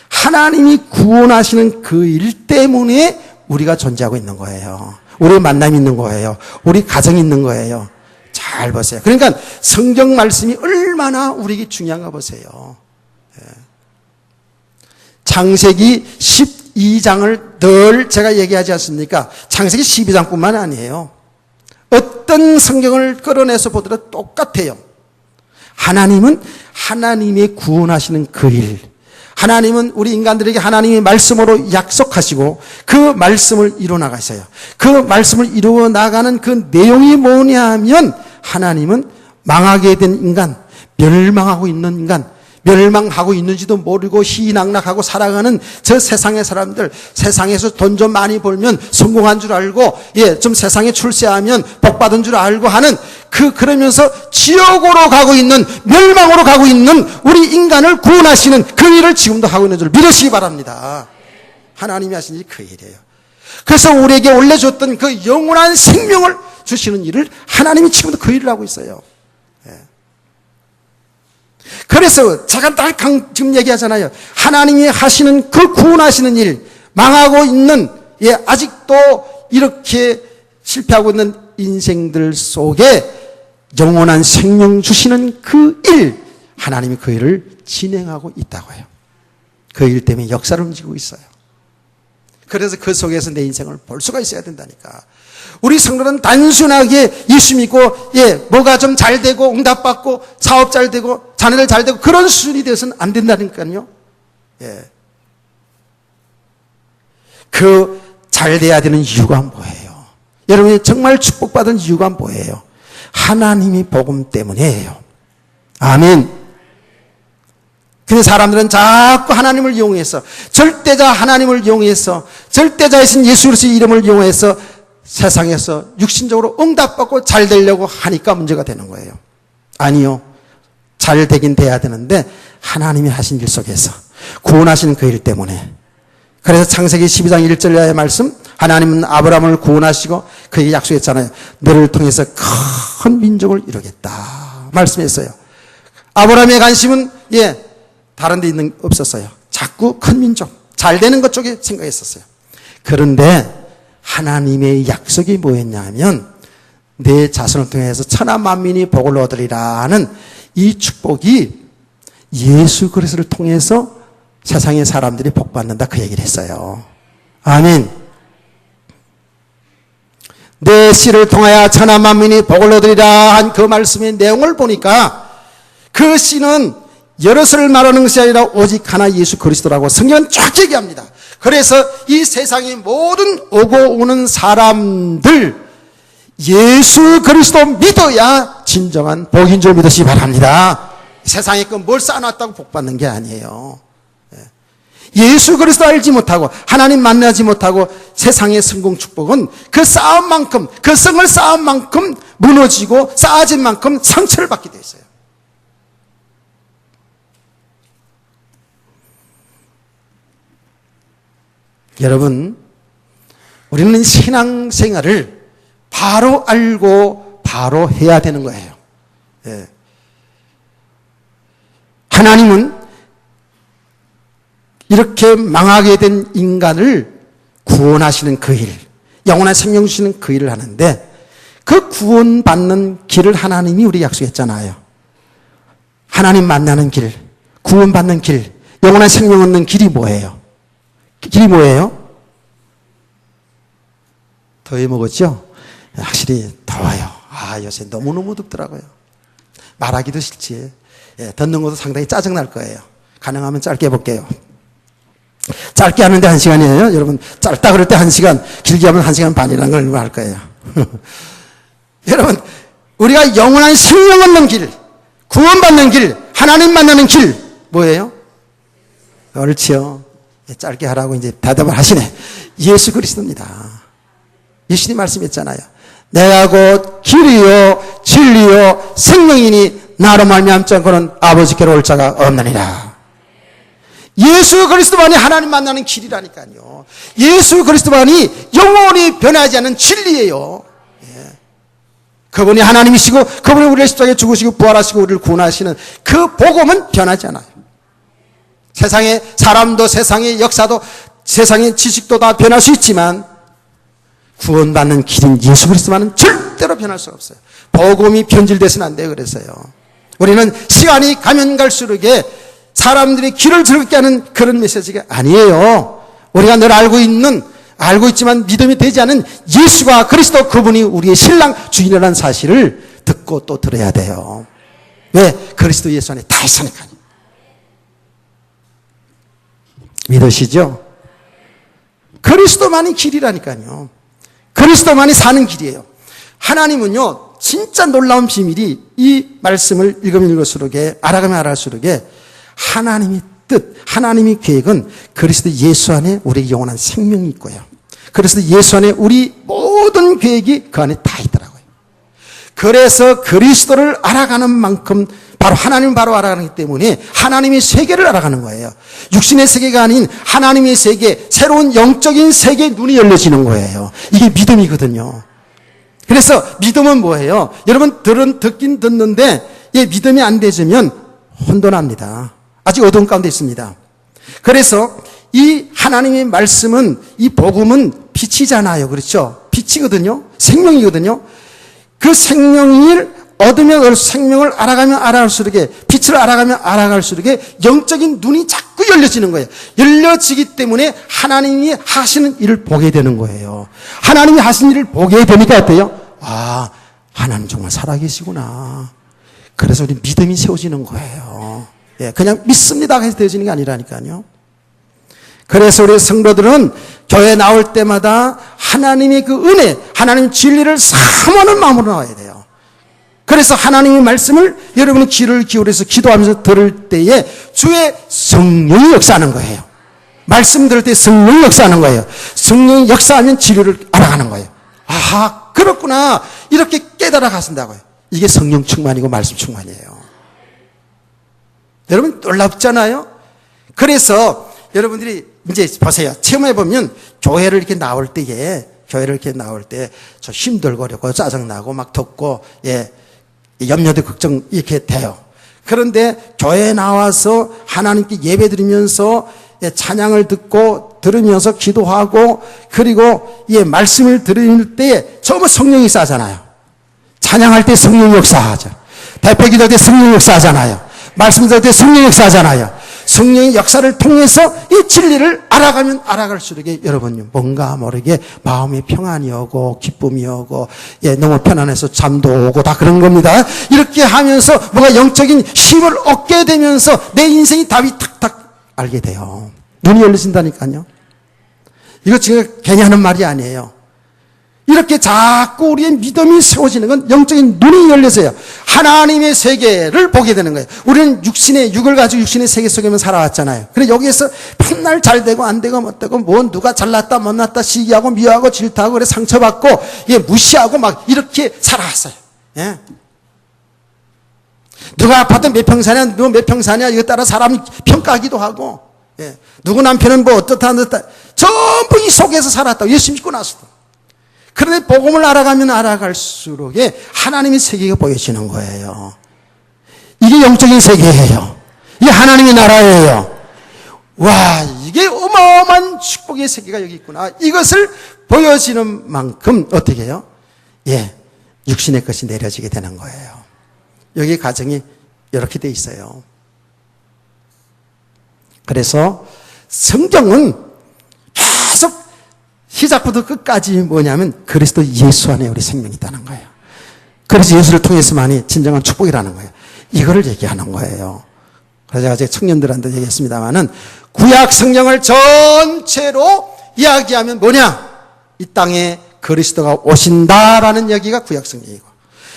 하나님이 구원하시는 그 일 때문에 우리가 존재하고 있는 거예요. 우리 만남이 있는 거예요. 우리 가정이 있는 거예요. 잘 보세요. 그러니까 성경 말씀이 얼마나 우리에게 중요한가 보세요. 창세기 12장을 늘 제가 얘기하지 않습니까? 창세기 12장뿐만 아니에요. 어떤 성경을 끌어내서 보더라도 똑같아요. 하나님은 하나님의 구원하시는 그 일, 하나님은 우리 인간들에게 하나님의 말씀으로 약속하시고 그 말씀을 이루어 나가셔요. 그 말씀을 이루어 나가는 그 내용이 뭐냐 하면 하나님은 망하게 된 인간, 멸망하고 있는 인간, 멸망하고 있는지도 모르고 희낙락하고 살아가는 저 세상의 사람들, 세상에서 돈 좀 많이 벌면 성공한 줄 알고, 좀 세상에 출세하면 복 받은 줄 알고 하는 그러면서 지옥으로 가고 있는, 멸망으로 가고 있는 우리 인간을 구원하시는 그 일을 지금도 하고 있는 줄 믿으시기 바랍니다. 하나님이 하신 일이 그 일이에요. 그래서 우리에게 원래 줬던 그 영원한 생명을 주시는 일을 하나님이 지금도 그 일을 하고 있어요. 그래서 제가 늘 지금 얘기하잖아요. 하나님이 하시는 그 구원하시는 일, 망하고 있는, 아직도 이렇게 실패하고 있는 인생들 속에 영원한 생명 주시는 그 일, 하나님이 그 일을 진행하고 있다고 해요. 그 일 때문에 역사를 움직이고 있어요. 그래서 그 속에서 내 인생을 볼 수가 있어야 된다니까. 우리 성도는 단순하게 예수 믿고, 뭐가 좀 잘 되고, 응답받고, 사업 잘 되고, 자녀들 잘 되고, 그런 수준이 되어서는 안 된다니까요. 그 잘 돼야 되는 이유가 뭐예요? 여러분이 정말 축복받은 이유가 뭐예요? 하나님이 복음 때문이에요. 아멘. 근데 사람들은 자꾸 하나님을 이용해서, 절대자 하나님을 이용해서, 절대자이신 예수 그리스도의 이름을 이용해서 세상에서 육신적으로 응답받고 잘 되려고 하니까 문제가 되는 거예요. 아니요. 잘 되긴 돼야 되는데 하나님이 하신 일 속에서 구원하시는 그 일 때문에. 그래서 창세기 12장 1절의 말씀, 하나님은 아브라함을 구원하시고 그에게 약속했잖아요. 너를 통해서 큰 민족을 이루겠다 말씀했어요. 아브라함의 관심은 다른 데 없었어요. 자꾸 큰 민족, 잘 되는 것 쪽에 생각했었어요. 그런데 하나님의 약속이 뭐였냐면 내 자손을 통해서 천하 만민이 복을 얻으리라 하는 이 축복이 예수 그리스도를 통해서 세상의 사람들이 복받는다, 그 얘기를 했어요. 아멘. 내 씨를 통하여 천하 만민이 복을 얻으리라 한 그 말씀의 내용을 보니까 그 씨는 여럿을 말하는 것이 아니라 오직 하나 예수 그리스도라고 성경은 쫙 얘기합니다. 그래서 이 세상의 모든 오고 오는 사람들 예수 그리스도 믿어야 진정한 복인 줄 믿으시기 바랍니다. 세상에 그 뭘 쌓아놨다고 복 받는 게 아니에요. 예수 그리스도 알지 못하고 하나님 만나지 못하고 세상의 성공 축복은 그 쌓은 만큼, 그 성을 쌓은 만큼 무너지고 쌓아진 만큼 상처를 받게 돼 있어요. 여러분, 우리는 신앙생활을 바로 알고 바로 해야 되는 거예요. 하나님은 이렇게 망하게 된 인간을 구원하시는 그 일, 영원한 생명 주시는 그 일을 하는데 그 구원받는 길을 하나님이 우리 약속했잖아요. 하나님 만나는 길, 구원받는 길, 영원한 생명 얻는 길이 뭐예요? 길이 뭐예요? 더위 먹었죠? 확실히 더워요. 요새 너무너무 덥더라고요. 말하기도 싫지. 듣는 것도 상당히 짜증날 거예요. 가능하면 짧게 해볼게요. 짧게 하는데 1시간이에요. 여러분, 짧다 그럴 때 1시간, 길게 하면 1시간 반이라는 걸 말 거예요. 여러분, 우리가 영원한 생명 얻는 길, 구원받는 길, 하나님 만나는 길, 뭐예요? 옳지요. 짧게 하라고 이제 대답을 하시네. 예수 그리스도입니다. 예수님 말씀했잖아요. 내가 곧 길이요 진리요 생명이니 나로 말미암지 않고는 아버지께로 올 자가 없느니라. 예수 그리스도만이 하나님 만나는 길이라니까요. 예수 그리스도만이 영원히 변하지 않는 진리예요. 그분이 하나님이시고 그분이 우리를 십자가에 죽으시고 부활하시고 우리를 구원하시는 그 복음은 변하지 않아요. 세상의 사람도 세상의 역사도 세상의 지식도 다 변할 수 있지만 구원받는 길인 예수 그리스도만은 절대로 변할 수가 없어요. 복음이 변질돼서는 안 돼요. 그래서요. 우리는 시간이 가면 갈수록에 사람들이 귀를 즐겁게 하는 그런 메시지가 아니에요. 우리가 늘 알고 있지만 믿음이 되지 않은 예수가 그리스도 그분이 우리의 신랑 주인이라는 사실을 듣고 또 들어야 돼요. 왜? 그리스도 예수 안에 다 있으니까요. 믿으시죠? 그리스도만이 길이라니까요. 그리스도만이 사는 길이에요. 하나님은요, 진짜 놀라운 비밀이 이 말씀을 읽으면 읽을수록에 알아가면 알아갈수록에 하나님의 뜻, 하나님의 계획은 그리스도 예수 안에 우리의 영원한 생명이 있고요. 그리스도 예수 안에 우리 모든 계획이 그 안에 다 있더라고요. 그래서 그리스도를 알아가는 만큼 바로 하나님을 바로 알아가기 때문에 하나님의 세계를 알아가는 거예요. 육신의 세계가 아닌 하나님의 세계, 새로운 영적인 세계에 눈이 열려지는 거예요. 이게 믿음이거든요. 그래서 믿음은 뭐예요? 여러분 듣긴 듣는데 믿음이 안 되면 혼돈합니다. 아직 어두운 가운데 있습니다. 그래서 이 하나님의 말씀은, 이 복음은 빛이잖아요. 그렇죠? 빛이거든요. 생명이거든요. 그 생명을 얻으면 생명을 알아가면 알아갈수록, 빛을 알아가면 알아갈수록 영적인 눈이 자꾸 열려지는 거예요. 열려지기 때문에 하나님이 하시는 일을 보게 되는 거예요. 하나님이 하시는 일을 보게 되니까 어때요? 아, 하나님 정말 살아계시구나. 그래서 우리 믿음이 세워지는 거예요. 그냥 믿습니다 해서 되어지는 게 아니라니까요. 그래서 우리 성도들은 교회 나올 때마다 하나님의 그 은혜, 하나님 진리를 사모하는 마음으로 나와야 돼요. 그래서 하나님의 말씀을 여러분이 귀를 기울여서 기도하면서 들을 때에 주의 성령이 역사하는 거예요. 말씀 들을 때 성령이 역사하는 거예요. 성령이 역사하면 진리를 알아가는 거예요. 아하, 그렇구나. 이렇게 깨달아 가신다고요. 이게 성령 충만이고 말씀 충만이에요. 여러분 놀랍잖아요. 그래서 여러분들이 이제 보세요. 체험해 보면 교회를 이렇게 나올 때에, 교회를 이렇게 나올 때 저 힘들고 어렵고 짜증나고 막 덥고 염려도 걱정 이렇게 돼요. 그런데 교회에 나와서 하나님께 예배 드리면서 찬양을 듣고 들으면서 기도하고 그리고 말씀을 들을 때 전부 성령이 역사하잖아요. 찬양할 때 성령이 역사하죠. 대표 기도할 때 성령이 역사하잖아요. 말씀 들을 때 성령이 역사하잖아요. 성령의 역사를 통해서 이 진리를 알아가면 알아갈수록 여러분 뭔가 모르게 마음의 평안이 오고 기쁨이 오고 너무 편안해서 잠도 오고 다 그런 겁니다. 이렇게 하면서 뭔가 영적인 힘을 얻게 되면서 내 인생이 답이 탁탁 알게 돼요. 눈이 열려진다니까요. 이거 지금 괜히 하는 말이 아니에요. 이렇게 자꾸 우리의 믿음이 세워지는 건 영적인 눈이 열려서요. 하나님의 세계를 보게 되는 거예요. 우리는 육을 가지고 육신의 세계 속에만 살아왔잖아요. 그래서 여기에서 맨날 잘 되고 안 되고 못 되고 뭐 누가 잘났다 못났다 시기하고 미워하고 질투하고 그래 상처받고 무시하고 막 이렇게 살아왔어요. 예. 누가 아파도 몇 평 사냐, 누가 몇 평 사냐 이거 따라 사람이 평가하기도 하고 누구 남편은 뭐 어떻다 전부 이 속에서 살았다고 예수 믿고 나서도. 그런데 복음을 알아가면 알아갈수록 하나님의 세계가 보여지는 거예요. 이게 영적인 세계예요. 이게 하나님의 나라예요. 와, 이게 어마어마한 축복의 세계가 여기 있구나. 이것을 보여지는 만큼 어떻게 해요? 육신의 것이 내려지게 되는 거예요. 여기 가정이 이렇게 돼 있어요. 그래서 성경은 계속 시작부터 끝까지 뭐냐면 그리스도 예수 안에 우리 생명이 있다는 거예요. 그래서 예수를 통해서만이 진정한 축복이라는 거예요. 이거를 얘기하는 거예요. 그래서 제가 청년들한테 얘기했습니다마는 구약 성경을 전체로 이야기하면 뭐냐? 이 땅에 그리스도가 오신다라는 얘기가 구약 성경이고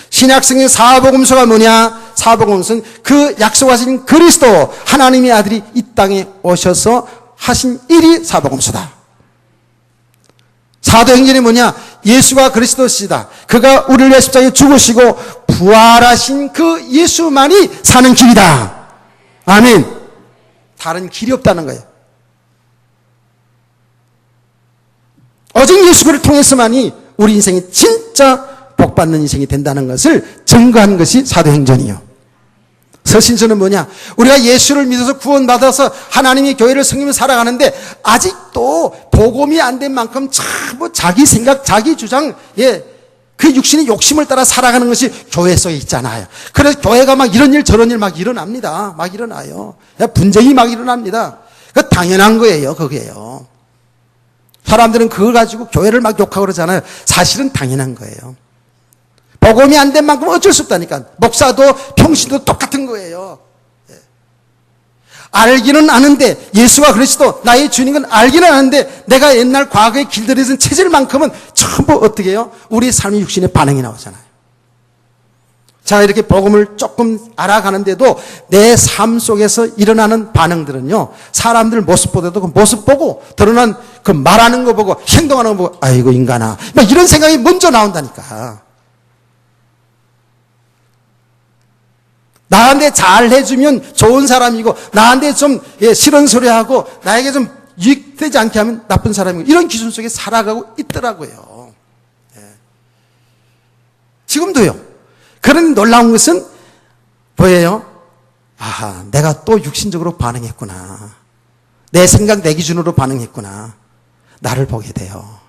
신약 성경 사복음서가 뭐냐? 사복음서는 그 약속하신 그리스도 하나님의 아들이 이 땅에 오셔서 하신 일이 사복음서다. 사도행전이 뭐냐? 예수가 그리스도시다. 그가 우리를 위해 십자가에 죽으시고 부활하신 그 예수만이 사는 길이다. 아멘. 다른 길이 없다는 거예요. 오직 예수를 통해서만이 우리 인생이 진짜 복받는 인생이 된다는 것을 증거한 것이 사도행전이에요. 서신서는 뭐냐? 우리가 예수를 믿어서 구원받아서 하나님의 교회를 섬기며 살아가는데 아직도 복음이 안 된 만큼 전부 자기 생각, 자기 주장, 그 육신의 욕심을 따라 살아가는 것이 교회 속에 있잖아요. 그래서 교회가 막 이런 일 저런 일 막 일어납니다. 막 일어나요. 분쟁이 막 일어납니다. 그 당연한 거예요. 그게요. 사람들은 그걸 가지고 교회를 막 욕하고 그러잖아요. 사실은 당연한 거예요. 복음이 안 된 만큼 어쩔 수 없다니까. 목사도 평신도 똑같은 거예요. 알기는 아는데 예수가 그리스도 나의 주님은 알기는 아는데 내가 옛날 과거에 길들여진 체질만큼은 전부 어떻게 해요? 우리 삶의 육신의 반응이 나오잖아요. 제가 이렇게 복음을 조금 알아가는데도 내 삶 속에서 일어나는 반응들은요, 사람들 모습보다도 그 모습 보고 드러난 그 말하는 거 보고 행동하는 거 보고 아이고 인간아, 막 이런 생각이 먼저 나온다니까. 나한테 잘 해주면 좋은 사람이고 나한테 좀 싫은 소리 하고 나에게 좀 유익되지 않게 하면 나쁜 사람이고, 이런 기준 속에 살아가고 있더라고요. 지금도요. 그런 놀라운 것은 뭐예요? 아하, 내가 또 육신적으로 반응했구나. 내 생각, 내 기준으로 반응했구나. 나를 보게 돼요.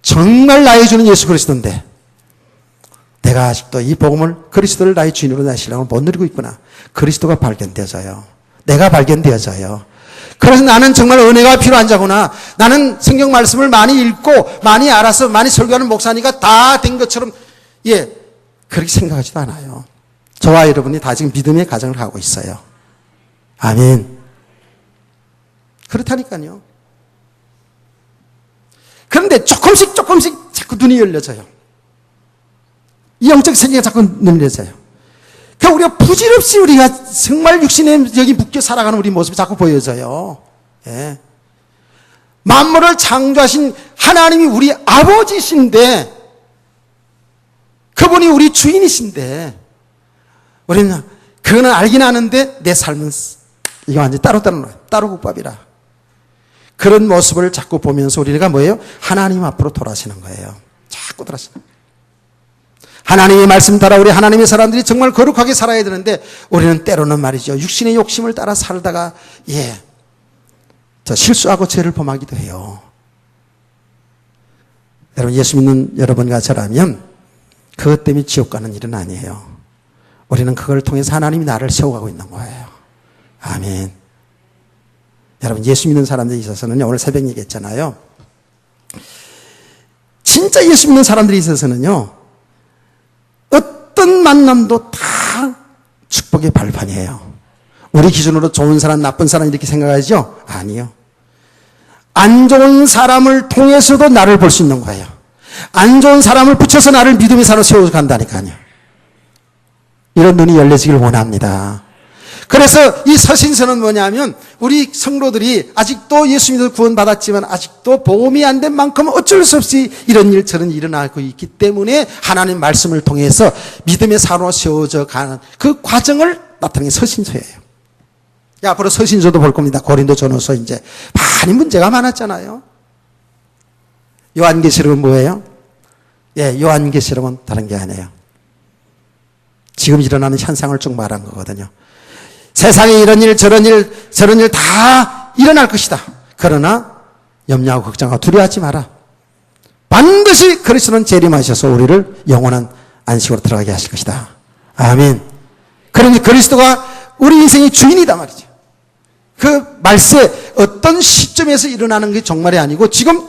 정말 나의 주는 예수 그리스도인데 내가 아직도 이 복음을, 그리스도를 나의 주인으로 나의 신랑을 못 누리고 있구나. 그리스도가 발견되어져요. 내가 발견되어져요. 그래서 나는 정말 은혜가 필요한 자구나. 나는 성경 말씀을 많이 읽고 많이 알아서 많이 설교하는 목사니까 다 된 것처럼 그렇게 생각하지도 않아요. 저와 여러분이 다 지금 믿음의 가정을 하고 있어요. 아멘. 그렇다니까요. 그런데 조금씩 자꾸 눈이 열려져요. 이 영적 세계가 자꾸 눈이 열려져요. 그러니까 우리가 부질없이 우리가 정말 육신에 여기 묶여 살아가는 우리 모습이 자꾸 보여져요. 만물을 창조하신 하나님이 우리 아버지신데, 그분이 우리 주인이신데, 우리는 그거는 알긴 아는데 내 삶은 이거 완전히 따로 국밥이라. 그런 모습을 자꾸 보면서 우리가 뭐예요? 하나님 앞으로 돌아서는 거예요. 자꾸 돌아서는 거예요. 하나님의 말씀 따라 우리 하나님의 사람들이 정말 거룩하게 살아야 되는데, 우리는 때로는 말이죠, 육신의 욕심을 따라 살다가 저 실수하고 죄를 범하기도 해요. 여러분, 예수 믿는 여러분과 저라면 그것 때문에 지옥 가는 일은 아니에요. 우리는 그걸 통해서 하나님이 나를 세워가고 있는 거예요. 아멘. 여러분, 예수 믿는 사람들이 있어서는요, 오늘 새벽 얘기했잖아요. 진짜 예수 믿는 사람들이 있어서는요, 어떤 만남도 다 축복의 발판이에요. 우리 기준으로 좋은 사람, 나쁜 사람 이렇게 생각하죠? 아니요. 안 좋은 사람을 통해서도 나를 볼 수 있는 거예요. 안 좋은 사람을 붙여서 나를 믿음의 산으로 세워간다니까요. 이런 눈이 열려지길 원합니다. 그래서 이 서신서는 뭐냐면, 우리 성도들이 아직도 예수 믿어 구원받았지만 아직도 보험이 안 된 만큼 어쩔 수 없이 이런 일 저런 일이 일어나고 있기 때문에 하나님 말씀을 통해서 믿음의 산으로 세워져 가는 그 과정을 나타내는 서신서예요. 앞으로 서신서도 볼 겁니다. 고린도전후서 이제 많이 문제가 많았잖아요. 요한계시록은 뭐예요? 요한계시록은 다른 게 아니에요. 지금 일어나는 현상을 쭉 말한 거거든요. 세상에 이런 일 저런 일 다 일어날 것이다. 그러나 염려하고 걱정하고 두려워하지 마라. 반드시 그리스도는 재림하셔서 우리를 영원한 안식으로 들어가게 하실 것이다. 아멘. 그러니 그리스도가 우리 인생의 주인이다 말이죠. 그 말세 어떤 시점에서 일어나는 게 종말이 아니고 지금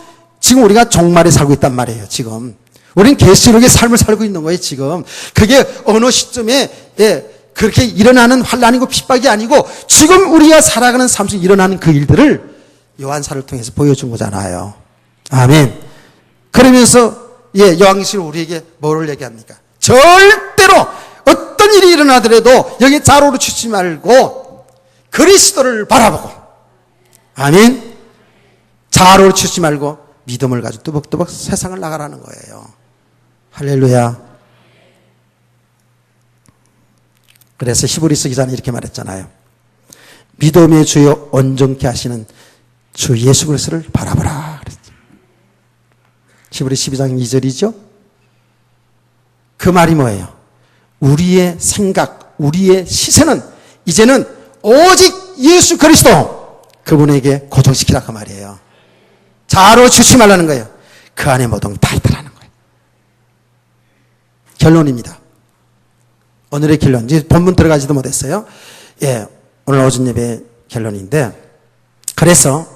우리가 종말에 살고 있단 말이에요. 지금 우리는 계시록의 삶을 살고 있는 거예요. 지금 그게 어느 시점에 그렇게 일어나는 환난이고 핍박이 아니고 지금 우리가 살아가는 삶 속에 일어나는 그 일들을 요한사를 통해서 보여준 거잖아요. 아멘. 그러면서 요한계시록 우리에게 뭐를 얘기합니까? 절대로 어떤 일이 일어나더라도 여기 좌로로 치지 말고 그리스도를 바라보고, 아멘. 좌로로 치지 말고 믿음을 가지고 뚜벅뚜벅 세상을 나가라는 거예요. 할렐루야. 그래서 히브리서 기자는 이렇게 말했잖아요. 믿음의 주요 온전케 하시는 주 예수 그리스도를 바라보라 그랬죠. 히브리 12장 2절이죠. 그 말이 뭐예요? 우리의 생각, 우리의 시선은 이제는 오직 예수 그리스도 그분에게 고정시키라 그 말이에요. 좌로 치지 말라는 거예요. 그 안에 모든 다 있다라는 거예요. 결론입니다. 오늘의 결론, 이제 본문 들어가지도 못했어요. 오늘 오전 예배 결론인데, 그래서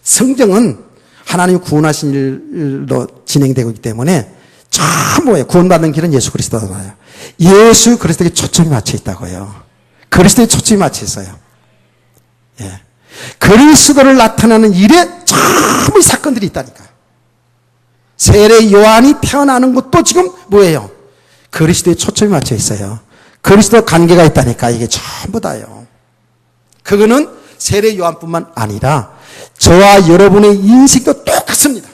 성경은 하나님 구원하신 일로 진행되고 있기 때문에 전부예요. 구원받는 길은 예수 그리스도잖아요. 예수 그리스도에 초점이 맞춰 있다고요. 그리스도에 초점이 맞춰 있어요. 그리스도를 나타나는 일에 전부 사건들이 있다니까요. 세례 요한이 태어나는 것도 지금 뭐예요? 그리스도에 초점이 맞춰 있어요. 그리스도 관계가 있다니까 이게 전부 다요. 그거는 세례 요한뿐만 아니라 저와 여러분의 인식도 똑같습니다.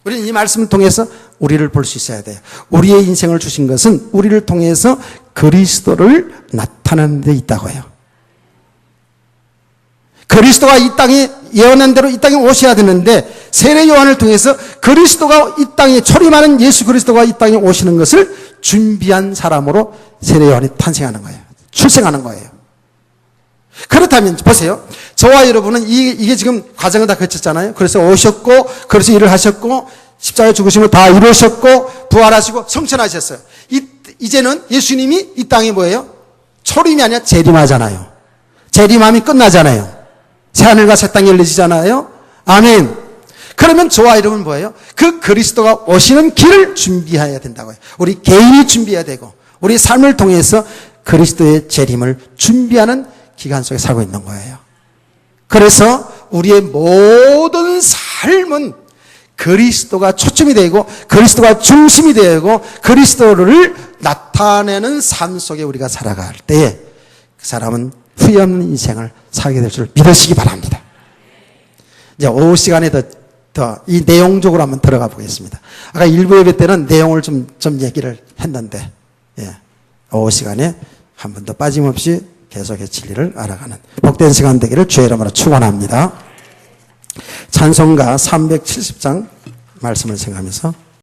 우리는 이 말씀을 통해서 우리를 볼 수 있어야 돼요. 우리의 인생을 주신 것은 우리를 통해서 그리스도를 나타내는 데 있다고 해요. 그리스도가 이 땅에 예언한 대로 이 땅에 오셔야 되는데 세례 요한을 통해서 그리스도가 이 땅에 초림하는 예수 그리스도가 이 땅에 오시는 것을 준비한 사람으로 세례 요한이 탄생하는 거예요. 출생하는 거예요. 그렇다면 보세요. 저와 여러분은 이게 지금 과정을 다 거쳤잖아요. 그래서 오셨고 그래서 일을 하셨고 십자가에 죽으심을 다 이루셨고 부활하시고 성천하셨어요. 이제는 예수님이 이 땅에 뭐예요? 초림이 아니라 재림하잖아요. 재림함이 끝나잖아요. 새하늘과 새 땅이 열려지잖아요. 아멘. 그러면 저와 여러분은 뭐예요? 그 그리스도가 오시는 길을 준비해야 된다고요. 우리 개인이 준비해야 되고 우리 삶을 통해서 그리스도의 재림을 준비하는 기간 속에 살고 있는 거예요. 그래서 우리의 모든 삶은 그리스도가 초점이 되고 그리스도가 중심이 되고 그리스도를 나타내는 삶 속에 우리가 살아갈 때에 그 사람은 후회 없는 인생을 살게 될 줄 믿으시기 바랍니다. 이제 오후 시간에 더 이 내용적으로 한번 들어가 보겠습니다. 아까 일부 예배 때는 내용을 좀 얘기를 했는데 오후 시간에 한 번 더 빠짐없이 계속해서 진리를 알아가는 복된 시간 되기를 주의 이름으로 축원합니다. 찬송가 370장 말씀을 생각하면서